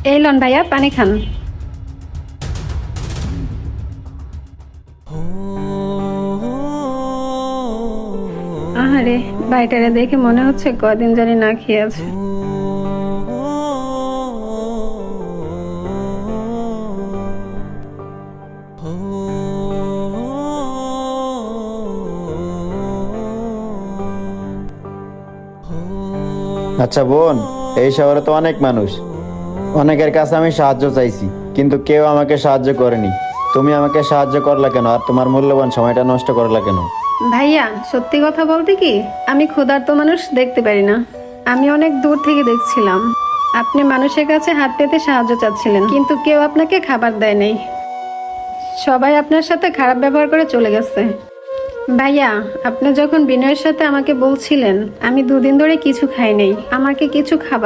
এই লন ভাইয়া, পানি খান। আহারে, ভাইটারে দেখে মনে হচ্ছে কদিন জানি না খেয়ে আছে। আচ্ছা বোন, এই শহরে তো অনেক মানুষ, অনেকের কাছে আমি সাহায্য চাইছি, কিন্তু কেউ আমাকে সাহায্য করেনি। তুমি আমাকে সাহায্য করলা কেন, আর তোমার মূল্যবান সময়টা নষ্ট করলা কেন? ভাইয়া, সত্যি কথা বলতে কি, আমি ক্ষুধার্ত মানুষ দেখতে পারি না। আমি অনেক দূর থেকে দেখছিলাম আপনি মানুষের কাছে হাত পেতে সাহায্য চাচ্ছিলেন, কিন্তু কেউ আপনাকে খাবার দেয় নাই। সবাই আপনার সাথে খারাপ ব্যবহার করে চলে গেছে। ভাইয়া, আপনি যখন বিনয়ের সাথে আমাকে বলছিলেন আমি দুদিন ধরে কিছু খাই নাই, আমাকে কিছু খাবার